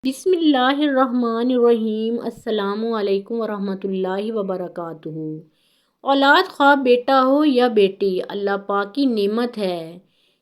بسم اللہ الرحمن الرحیم۔ السلام علیکم ورحمۃ اللہ وبرکاتہ۔ اولاد خواہ بیٹا ہو یا بیٹی، اللہ پاک کی نعمت ہے۔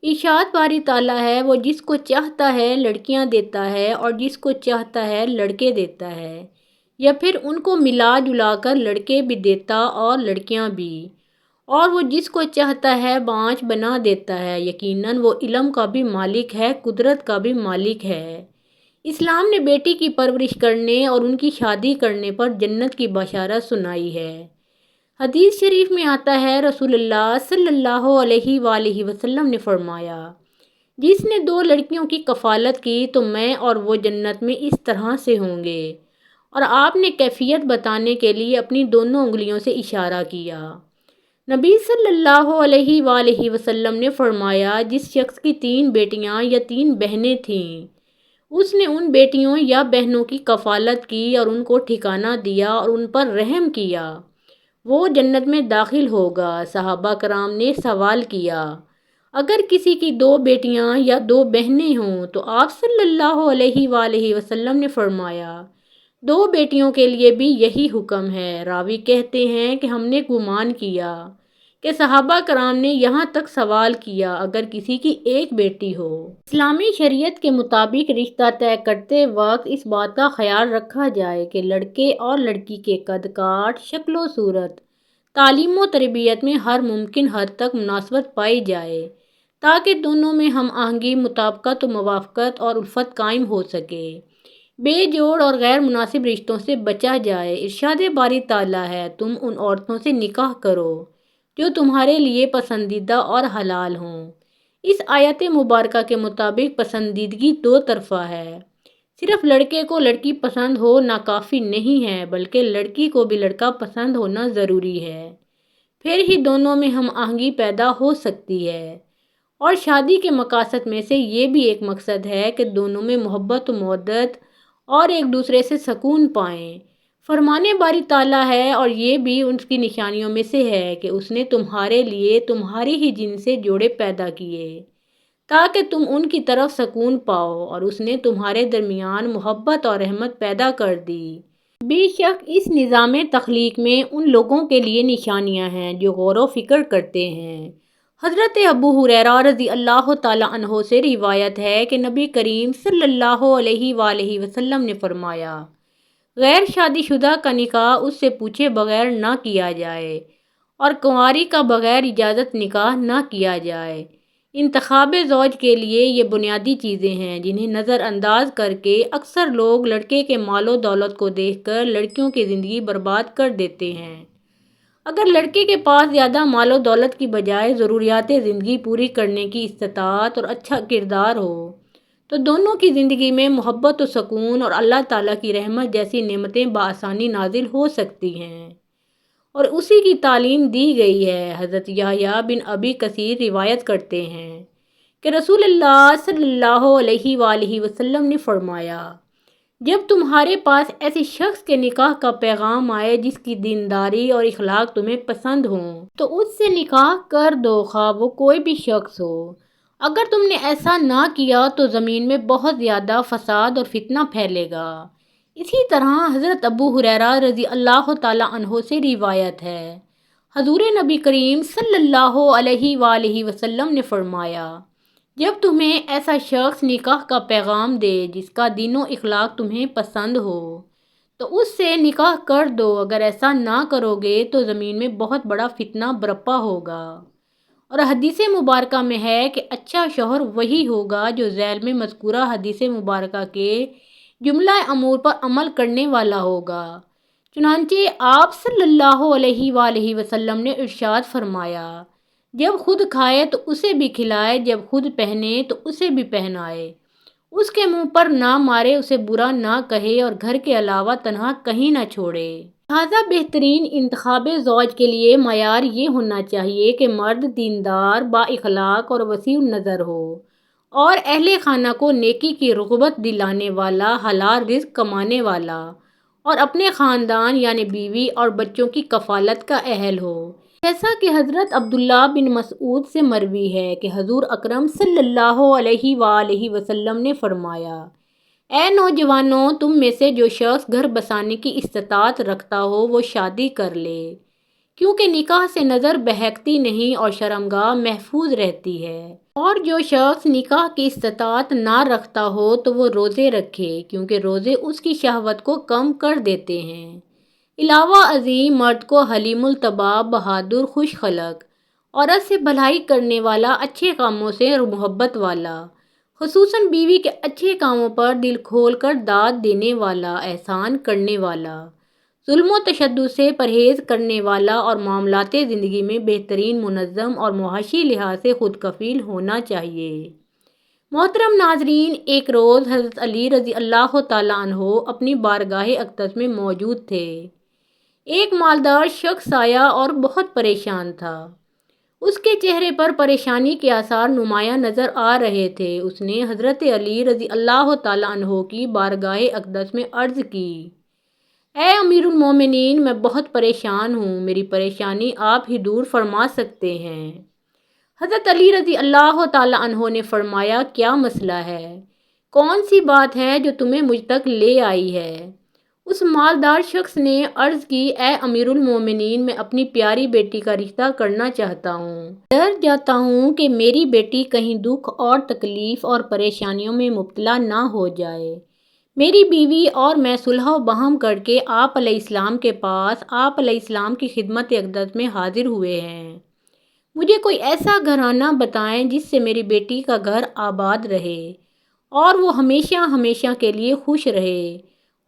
ارشاد باری تعالیٰ ہے، وہ جس کو چاہتا ہے لڑکیاں دیتا ہے اور جس کو چاہتا ہے لڑکے دیتا ہے، یا پھر ان کو ملا جلا کر لڑکے بھی دیتا اور لڑکیاں بھی، اور وہ جس کو چاہتا ہے بانجھ بنا دیتا ہے۔ یقیناً وہ علم کا بھی مالک ہے، قدرت کا بھی مالک ہے۔ اسلام نے بیٹی کی پرورش کرنے اور ان کی شادی کرنے پر جنت کی بشارت سنائی ہے۔ حدیث شریف میں آتا ہے، رسول اللہ صلی اللہ علیہ وآلہ وسلم نے فرمایا، جس نے 2 لڑکیوں کی کفالت کی تو میں اور وہ جنت میں اس طرح سے ہوں گے، اور آپ نے کیفیت بتانے کے لیے اپنی دونوں انگلیوں سے اشارہ کیا۔ نبی صلی اللہ علیہ وآلہ وسلم نے فرمایا، جس شخص کی 3 بیٹیاں یا 3 بہنیں تھیں، اس نے ان بیٹیوں یا بہنوں کی کفالت کی اور ان کو ٹھکانہ دیا اور ان پر رحم کیا، وہ جنت میں داخل ہوگا۔ صحابہ کرام نے سوال کیا، اگر کسی کی 2 بیٹیاں یا 2 بہنیں ہوں تو آپ صلی اللہ علیہ وآلہ وسلم نے فرمایا، 2 بیٹیوں کے لیے بھی یہی حکم ہے۔ راوی کہتے ہیں کہ ہم نے گمان کیا کہ صحابہ کرام نے یہاں تک سوال کیا، اگر کسی کی 1 بیٹی ہو۔ اسلامی شریعت کے مطابق رشتہ طے کرتے وقت اس بات کا خیال رکھا جائے کہ لڑکے اور لڑکی کے قد کاٹ، شکل و صورت، تعلیم و تربیت میں ہر ممکن حد تک مناسبت پائی جائے، تاکہ دونوں میں ہم آہنگی، مطابقت و موافقت اور الفت قائم ہو سکے۔ بے جوڑ اور غیر مناسب رشتوں سے بچا جائے۔ ارشاد باری تعالیٰ ہے، تم ان عورتوں سے نکاح کرو جو تمہارے لیے پسندیدہ اور حلال ہوں۔ اس آیت مبارکہ کے مطابق پسندیدگی 2 طرفہ ہے۔ صرف لڑکے کو لڑکی پسند ہو نا کافی نہیں ہے، بلکہ لڑکی کو بھی لڑکا پسند ہونا ضروری ہے، پھر ہی دونوں میں ہم آہنگی پیدا ہو سکتی ہے۔ اور شادی کے مقاصد میں سے یہ بھی ایک مقصد ہے کہ دونوں میں محبت و مودت اور ایک دوسرے سے سکون پائیں۔ فرمانے باری تعالیٰ ہے، اور یہ بھی اس کی نشانیوں میں سے ہے کہ اس نے تمہارے لیے تمہاری ہی جنس سے جوڑے پیدا کیے تاکہ تم ان کی طرف سکون پاؤ، اور اس نے تمہارے درمیان محبت اور رحمت پیدا کر دی۔ بے شک اس نظام تخلیق میں ان لوگوں کے لیے نشانیاں ہیں جو غور و فکر کرتے ہیں۔ حضرت ابو ہریرہ رضی اللہ تعالیٰ عنہ سے روایت ہے کہ نبی کریم صلی اللہ علیہ وآلہ وسلم نے فرمایا، غیر شادی شدہ کا نکاح اس سے پوچھے بغیر نہ کیا جائے، اور کنواری کا بغیر اجازت نکاح نہ کیا جائے۔ انتخاب زوج کے لیے یہ بنیادی چیزیں ہیں جنہیں نظر انداز کر کے اکثر لوگ لڑکے کے مال و دولت کو دیکھ کر لڑکیوں کی زندگی برباد کر دیتے ہیں۔ اگر لڑکے کے پاس زیادہ مال و دولت کی بجائے ضروریات زندگی پوری کرنے کی استطاعت اور اچھا کردار ہو تو دونوں کی زندگی میں محبت و سکون اور اللہ تعالیٰ کی رحمت جیسی نعمتیں بآسانی نازل ہو سکتی ہیں، اور اسی کی تعلیم دی گئی ہے۔ حضرت یحییٰ بن ابی کثیر روایت کرتے ہیں کہ رسول اللہ صلی اللہ علیہ وآلہ وسلم نے فرمایا، جب تمہارے پاس ایسے شخص کے نکاح کا پیغام آئے جس کی دینداری اور اخلاق تمہیں پسند ہوں تو اس سے نکاح کر دو، خواہ وہ کوئی بھی شخص ہو۔ اگر تم نے ایسا نہ کیا تو زمین میں بہت زیادہ فساد اور فتنہ پھیلے گا۔ اسی طرح حضرت ابو ہریرہ رضی اللہ تعالیٰ عنہ سے روایت ہے، حضور نبی کریم صلی اللہ علیہ وآلہ وسلم نے فرمایا، جب تمہیں ایسا شخص نکاح کا پیغام دے جس کا دین و اخلاق تمہیں پسند ہو تو اس سے نکاح کر دو، اگر ایسا نہ کرو گے تو زمین میں بہت بڑا فتنہ برپا ہوگا۔ اور حدیث مبارکہ میں ہے کہ اچھا شوہر وہی ہوگا جو ذیل میں مذکورہ حدیث مبارکہ کے جملہ امور پر عمل کرنے والا ہوگا۔ چنانچہ آپ صلی اللہ علیہ وآلہ وسلم نے ارشاد فرمایا، جب خود کھائے تو اسے بھی کھلائے، جب خود پہنے تو اسے بھی پہنائے، اس کے منہ پر نہ مارے، اسے برا نہ کہے، اور گھر کے علاوہ تنہا کہیں نہ چھوڑے۔ لہٰذا بہترین انتخاب زوج کے لیے معیار یہ ہونا چاہیے کہ مرد دیندار، با اخلاق اور وسیع النظر ہو، اور اہل خانہ کو نیکی کی رغبت دلانے والا، حلال رزق کمانے والا، اور اپنے خاندان یعنی بیوی اور بچوں کی کفالت کا اہل ہو۔ جیسا کہ حضرت عبداللہ بن مسعود سے مروی ہے کہ حضور اکرم صلی اللہ علیہ وآلہ وسلم نے فرمایا، اے نوجوانوں، تم میں سے جو شخص گھر بسانے کی استطاعت رکھتا ہو وہ شادی کر لے، کیونکہ نکاح سے نظر بہکتی نہیں اور شرمگاہ محفوظ رہتی ہے۔ اور جو شخص نکاح کی استطاعت نہ رکھتا ہو تو وہ روزے رکھے، کیونکہ روزے اس کی شہوت کو کم کر دیتے ہیں۔ علاوہ ازیں مرد کو حلیم الطبع، بہادر، خوش خلق، عورت سے بھلائی کرنے والا، اچھے کاموں سے محبت والا، خصوصاً بیوی کے اچھے کاموں پر دل کھول کر داد دینے والا، احسان کرنے والا، ظلم و تشدد سے پرہیز کرنے والا اور معاملات زندگی میں بہترین، منظم اور معاشی لحاظ سے خود کفیل ہونا چاہیے۔ محترم ناظرین، ایک روز حضرت علی رضی اللہ تعالیٰ عنہ اپنی بارگاہ اقدس میں موجود تھے۔ ایک مالدار شخص آیا اور بہت پریشان تھا۔ اس کے چہرے پر پریشانی کے آثار نمایاں نظر آ رہے تھے۔ اس نے حضرت علی رضی اللہ تعالیٰ عنہ کی بارگاہ اقدس میں عرض کی، اے امیر المومنین، میں بہت پریشان ہوں، میری پریشانی آپ ہی دور فرما سکتے ہیں۔ حضرت علی رضی اللہ تعالیٰ عنہ نے فرمایا، کیا مسئلہ ہے؟ کون سی بات ہے جو تمہیں مجھ تک لے آئی ہے؟ اس مالدار شخص نے عرض کی، اے امیر المومنین، میں اپنی پیاری بیٹی کا رشتہ کرنا چاہتا ہوں۔ ڈر جاتا ہوں کہ میری بیٹی کہیں دکھ اور تکلیف اور پریشانیوں میں مبتلا نہ ہو جائے۔ میری بیوی اور میں صلح و بہم کر کے آپ علیہ السلام کے پاس، آپ علیہ السلام کی خدمت اقدس میں حاضر ہوئے ہیں۔ مجھے کوئی ایسا گھرانہ بتائیں جس سے میری بیٹی کا گھر آباد رہے اور وہ ہمیشہ ہمیشہ کے لیے خوش رہے،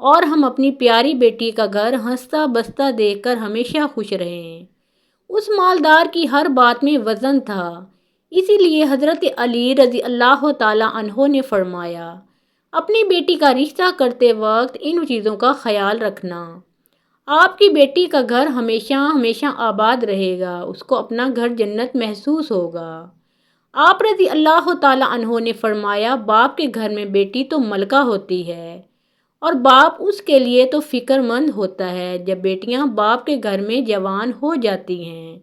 اور ہم اپنی پیاری بیٹی کا گھر ہنستا بستا دیکھ کر ہمیشہ خوش رہیں۔ اس مالدار کی ہر بات میں وزن تھا، اسی لیے حضرت علی رضی اللہ تعالیٰ عنہ نے فرمایا، اپنی بیٹی کا رشتہ کرتے وقت ان چیزوں کا خیال رکھنا۔ آپ کی بیٹی کا گھر ہمیشہ ہمیشہ آباد رہے گا، اس کو اپنا گھر جنت محسوس ہوگا۔ آپ رضی اللہ تعالیٰ عنہ نے فرمایا، باپ کے گھر میں بیٹی تو ملکہ ہوتی ہے اور باپ اس کے لیے تو فکر مند ہوتا ہے۔ جب بیٹیاں باپ کے گھر میں جوان ہو جاتی ہیں،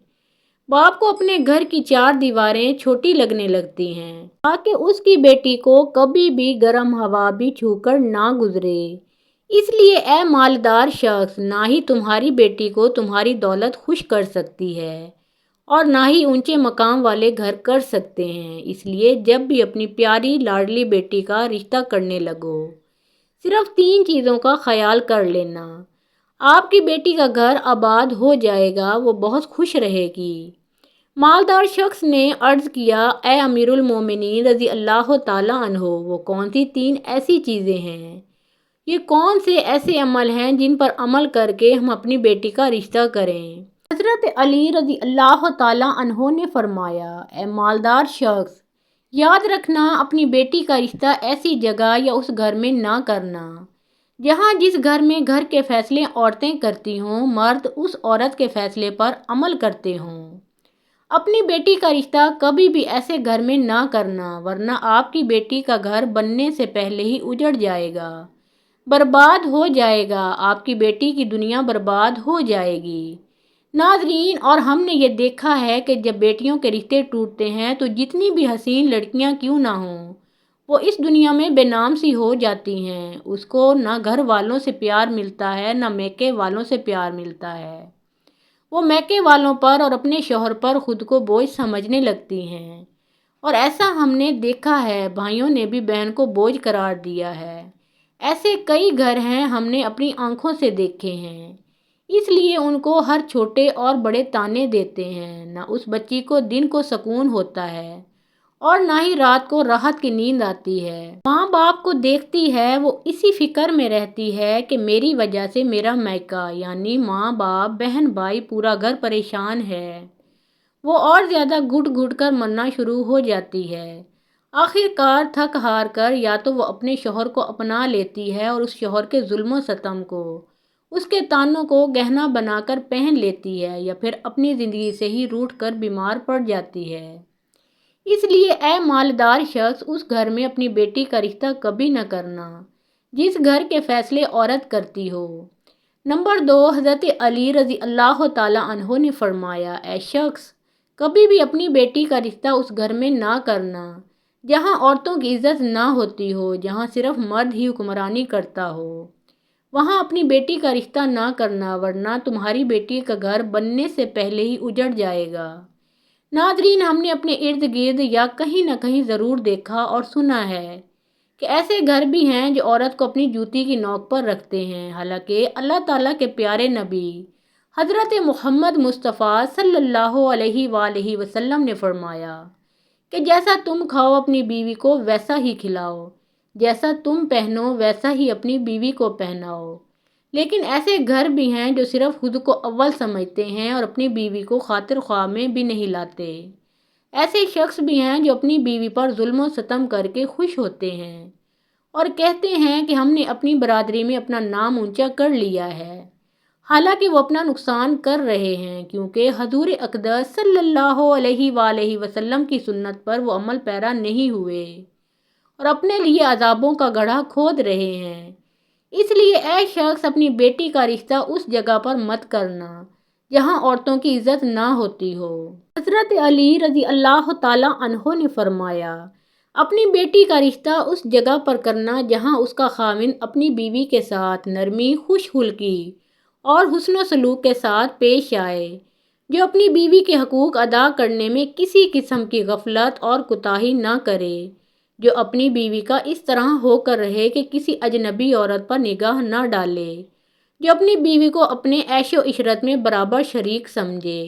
باپ کو اپنے گھر کی چار دیواریں چھوٹی لگنے لگتی ہیں، تاکہ اس کی بیٹی کو کبھی بھی گرم ہوا بھی چھو کر نہ گزرے۔ اس لیے اے مالدار شخص، نہ ہی تمہاری بیٹی کو تمہاری دولت خوش کر سکتی ہے اور نہ ہی اونچے مقام والے گھر کر سکتے ہیں۔ اس لیے جب بھی اپنی پیاری لاڈلی بیٹی کا رشتہ کرنے لگو، صرف 3 چیزوں کا خیال کر لینا۔ آپ کی بیٹی کا گھر آباد ہو جائے گا، وہ بہت خوش رہے گی۔ مالدار شخص نے عرض کیا، اے امیر المومنین رضی اللہ تعالیٰ عنہ، وہ کون سی 3 ایسی چیزیں ہیں؟ یہ کون سے ایسے عمل ہیں جن پر عمل کر کے ہم اپنی بیٹی کا رشتہ کریں؟ حضرت علی رضی اللہ تعالیٰ عنہ نے فرمایا، اے مالدار شخص، یاد رکھنا، اپنی بیٹی کا رشتہ ایسی جگہ یا اس گھر میں نہ کرنا جہاں جس گھر میں گھر کے فیصلے عورتیں کرتی ہوں، مرد اس عورت کے فیصلے پر عمل کرتے ہوں۔ اپنی بیٹی کا رشتہ کبھی بھی ایسے گھر میں نہ کرنا، ورنہ آپ کی بیٹی کا گھر بننے سے پہلے ہی اجڑ جائے گا، برباد ہو جائے گا، آپ کی بیٹی کی دنیا برباد ہو جائے گی۔ ناظرین، اور ہم نے یہ دیکھا ہے کہ جب بیٹیوں کے رشتے ٹوٹتے ہیں تو جتنی بھی حسین لڑکیاں کیوں نہ ہوں، وہ اس دنیا میں بے نام سی ہو جاتی ہیں۔ اس کو نہ گھر والوں سے پیار ملتا ہے، نہ میکے والوں سے پیار ملتا ہے۔ وہ میکے والوں پر اور اپنے شوہر پر خود کو بوجھ سمجھنے لگتی ہیں، اور ایسا ہم نے دیکھا ہے، بھائیوں نے بھی بہن کو بوجھ قرار دیا ہے۔ ایسے کئی گھر ہیں، ہم نے اپنی آنکھوں سے دیکھے ہیں۔ اس لیے ان کو ہر چھوٹے اور بڑے تانے دیتے ہیں، نہ اس بچی کو دن کو سکون ہوتا ہے اور نہ ہی رات کو راحت کی نیند آتی ہے۔ ماں باپ کو دیکھتی ہے، وہ اسی فکر میں رہتی ہے کہ میری وجہ سے میرا میکا، یعنی ماں باپ، بہن بھائی، پورا گھر پریشان ہے۔ وہ اور زیادہ گھٹ گھٹ کر مرنا شروع ہو جاتی ہے۔ آخر کار تھک ہار کر یا تو وہ اپنے شوہر کو اپنا لیتی ہے اور اس شوہر کے ظلم و ستم کو، اس کے تانوں کو گہنا بنا کر پہن لیتی ہے، یا پھر اپنی زندگی سے ہی روٹھ کر بیمار پڑ جاتی ہے۔ اس لیے اے مالدار شخص، اس گھر میں اپنی بیٹی کا رشتہ کبھی نہ کرنا جس گھر کے فیصلے عورت کرتی ہو۔ نمبر 2، حضرت علی رضی اللہ تعالیٰ عنہ نے فرمایا، اے شخص، کبھی بھی اپنی بیٹی کا رشتہ اس گھر میں نہ کرنا جہاں عورتوں کی عزت نہ ہوتی ہو، جہاں صرف مرد ہی حکمرانی کرتا ہو، وہاں اپنی بیٹی کا رشتہ نہ کرنا، ورنہ تمہاری بیٹی کا گھر بننے سے پہلے ہی اجڑ جائے گا۔ ناظرین، ہم نے اپنے ارد گرد یا کہیں نہ کہیں ضرور دیکھا اور سنا ہے کہ ایسے گھر بھی ہیں جو عورت کو اپنی جوتی کی نوک پر رکھتے ہیں، حالانکہ اللہ تعالیٰ کے پیارے نبی حضرت محمد مصطفیٰ صلی اللہ علیہ وآلہ وسلم نے فرمایا کہ جیسا تم کھاؤ اپنی بیوی کو ویسا ہی کھلاؤ، جیسا تم پہنو ویسا ہی اپنی بیوی کو پہناؤ۔ لیکن ایسے گھر بھی ہیں جو صرف خود کو اول سمجھتے ہیں اور اپنی بیوی کو خاطر خواہ میں بھی نہیں لاتے۔ ایسے شخص بھی ہیں جو اپنی بیوی پر ظلم و ستم کر کے خوش ہوتے ہیں اور کہتے ہیں کہ ہم نے اپنی برادری میں اپنا نام اونچا کر لیا ہے، حالانکہ وہ اپنا نقصان کر رہے ہیں، کیونکہ حضور اقدس صلی اللہ علیہ وآلہ وسلم کی سنت پر وہ عمل پیرا نہیں ہوئے اور اپنے لیے عذابوں کا گڑھا کھود رہے ہیں۔ اس لیے اے شخص، اپنی بیٹی کا رشتہ اس جگہ پر مت کرنا جہاں عورتوں کی عزت نہ ہوتی ہو۔ حضرت علی رضی اللہ تعالیٰ عنہ نے فرمایا، اپنی بیٹی کا رشتہ اس جگہ پر کرنا جہاں اس کا خاوند اپنی بیوی کے ساتھ نرمی، خوش خلقی اور حسن و سلوک کے ساتھ پیش آئے، جو اپنی بیوی کے حقوق ادا کرنے میں کسی قسم کی غفلت اور کوتاہی نہ کرے، جو اپنی بیوی کا اس طرح ہو کر رہے کہ کسی اجنبی عورت پر نگاہ نہ ڈالے، جو اپنی بیوی کو اپنے عیش و عشرت میں برابر شریک سمجھے،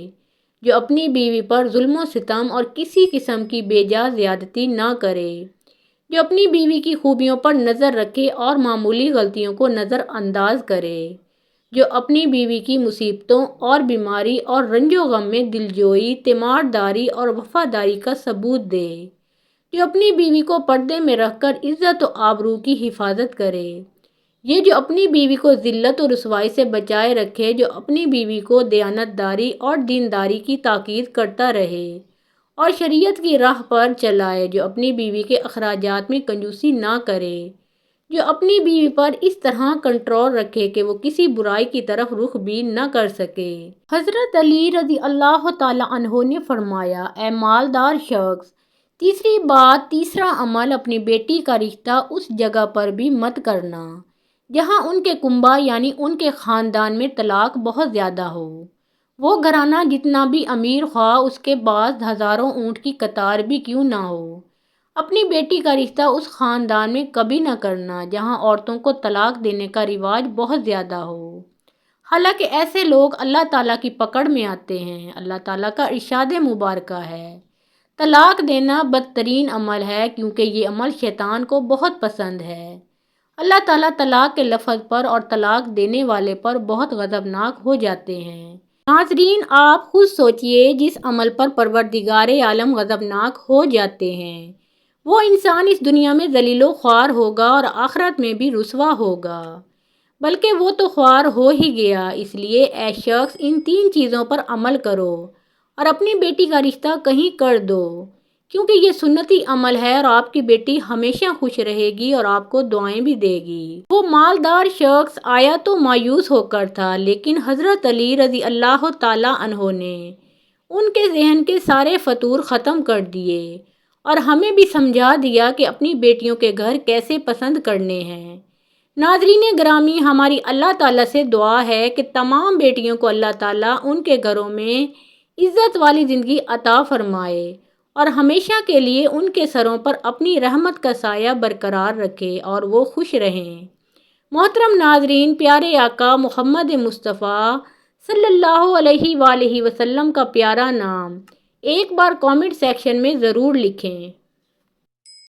جو اپنی بیوی پر ظلم و ستم اور کسی قسم کی بے جا زیادتی نہ کرے، جو اپنی بیوی کی خوبیوں پر نظر رکھے اور معمولی غلطیوں کو نظر انداز کرے، جو اپنی بیوی کی مصیبتوں اور بیماری اور رنج و غم میں دلجوئی، تیمارداری اور وفاداری کا ثبوت دے، جو اپنی بیوی کو پردے میں رکھ کر عزت و آبرو کی حفاظت کرے، یہ جو اپنی بیوی کو ذلت و رسوائی سے بچائے رکھے، جو اپنی بیوی کو دیانت داری اور دینداری کی تاکید کرتا رہے اور شریعت کی راہ پر چلائے، جو اپنی بیوی کے اخراجات میں کنجوسی نہ کرے، جو اپنی بیوی پر اس طرح کنٹرول رکھے کہ وہ کسی برائی کی طرف رخ بھی نہ کر سکے۔ حضرت علی رضی اللہ تعالیٰ عنہ نے فرمایا، اے مالدار شخص، تیسری بات، تیسرا عمل، اپنی بیٹی کا رشتہ اس جگہ پر بھی مت کرنا جہاں ان کے کنبہ یعنی ان کے خاندان میں طلاق بہت زیادہ ہو۔ وہ گھرانہ جتنا بھی امیر خواہ اس کے بعد ہزاروں اونٹ کی قطار بھی کیوں نہ ہو، اپنی بیٹی کا رشتہ اس خاندان میں کبھی نہ کرنا جہاں عورتوں کو طلاق دینے کا رواج بہت زیادہ ہو، حالانکہ ایسے لوگ اللہ تعالیٰ کی پکڑ میں آتے ہیں۔ اللہ تعالیٰ کا ارشاد مبارکہ ہے، طلاق دینا بدترین عمل ہے کیونکہ یہ عمل شیطان کو بہت پسند ہے۔ اللہ تعالیٰ طلاق کے لفظ پر اور طلاق دینے والے پر بہت غضبناک ہو جاتے ہیں۔ ناظرین، آپ خود سوچئے، جس عمل پر پروردگار عالم غضبناک ہو جاتے ہیں، وہ انسان اس دنیا میں ذلیل و خوار ہوگا اور آخرت میں بھی رسوا ہوگا، بلکہ وہ تو خوار ہو ہی گیا۔ اس لیے اے شخص، ان تین چیزوں پر عمل کرو اور اپنی بیٹی کا رشتہ کہیں کر دو، کیونکہ یہ سنتی عمل ہے اور آپ کی بیٹی ہمیشہ خوش رہے گی اور آپ کو دعائیں بھی دے گی۔ وہ مالدار شخص آیا تو مایوس ہو کر تھا، لیکن حضرت علی رضی اللہ تعالیٰ عنہ نے ان کے ذہن کے سارے فطور ختم کر دیے اور ہمیں بھی سمجھا دیا کہ اپنی بیٹیوں کے گھر کیسے پسند کرنے ہیں۔ ناظرین گرامی، ہماری اللہ تعالیٰ سے دعا ہے کہ تمام بیٹیوں کو اللہ تعالیٰ ان کے گھروں میں عزت والی زندگی عطا فرمائے اور ہمیشہ کے لیے ان کے سروں پر اپنی رحمت کا سایہ برقرار رکھے اور وہ خوش رہیں۔ محترم ناظرین، پیارے آقا محمد مصطفیٰ صلی اللہ علیہ وآلہ وسلم کا پیارا نام ایک بار کامنٹ سیکشن میں ضرور لکھیں۔